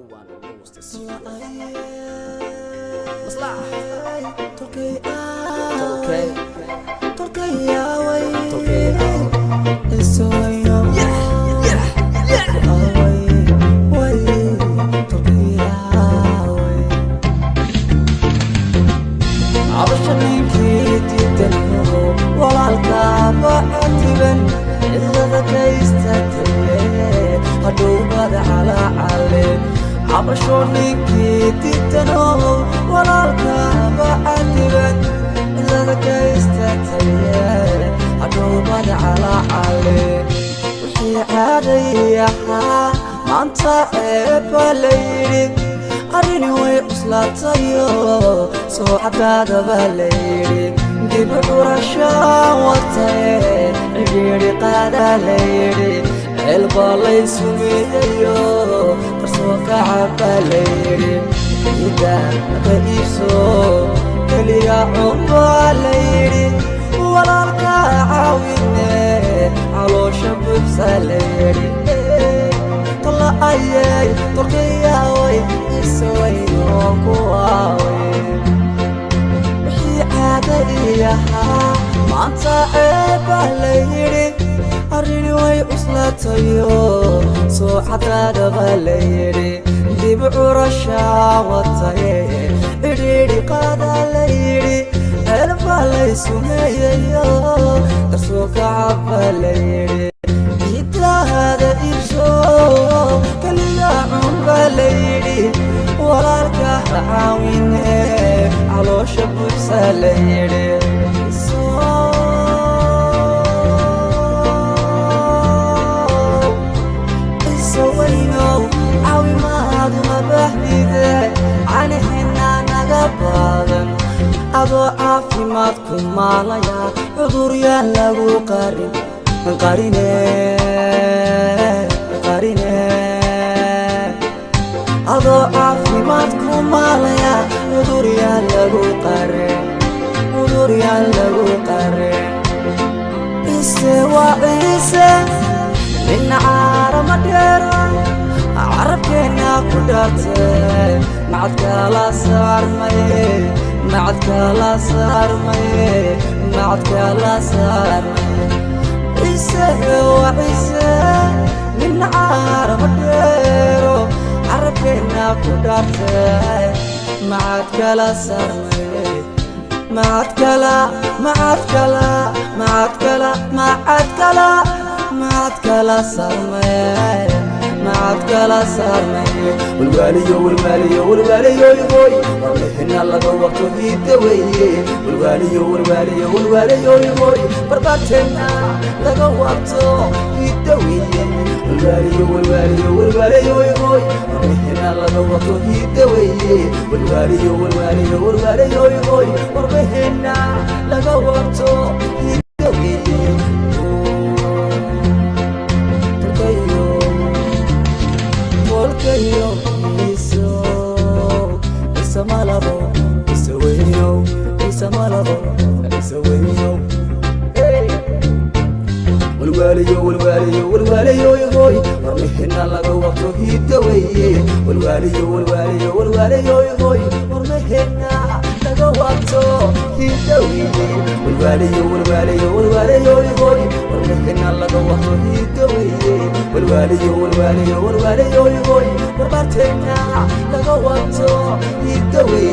one who knows the secret. Maslax. Tolkay. Tolkay aaway. Tolkay aaway. It's all you know. Aaway. Way. Tolkay aaway. Abasha ninkii diidano walaalka bacdiban cidlada ka istaagtay hadhow bada calaacale. Abasha ninkii diidano walaalka bacdiban cidlada ka istaagtay hadhow bada calaacale. Wixii caadaya maanta eebba la yidhi arrini way cuslaatayo soo cadaada baa la yidhi dib u curashaa wataye cidhiidhi qaadaa la yidhi ceel baa laysu midayo qarsoo kacab baa la yidhi ciiddaa ka iibso keliya cun baa la yidhi walaalka caawine caloosha buuxsaa la yidhi ayay Tolkay aaway isawayno ku aaway. Wixii caadaya maanta eebba la yidhi arrini way cuslaatayo soo cadaada baa la yidhi dib u curashaa wataye cidhiidhi qaadaa la yidhi ceel baa laysu meeyayo qarsoo kacab baa la yidhi ciiddaada iibso keliya cun baa la yidhi walaalka caawine caloosha buuxsaa la yidhi. Isawaynow caawimaad ma baahnide canixinaa naga badan adoo caafimaadku maalaya cudur yaan lagu qarin qarine adoo caafimaadku maalaya cudur yaan lagu qarin. Ise waa ciise nin caarama dheero carabkeena ku dhaarte macadkala saarmaye Ise waa ciise nin caarama dheero carabkeena ku dhaarte macadkala saarmaye والوالي يقول ورمحنا لغا وقتو هيدوي والوالي يقول برباتنا لغا وقتو هيدوي والوالي يقول ورمحنا لغا وقتو هيدوي والوالي يقول ورمحنا لغا وقتو هيدوي Tolkayo isa malabo isa wenyo والوالي يقول ورمحنا لغا وقتو هيدوي والوالي يقول ورمحنا لغا وقتو هيدوي والوالي يقول ورمحنا لغا وقتو هيدوي والوالي يقول ورمحنا لغا وقتو هيدوي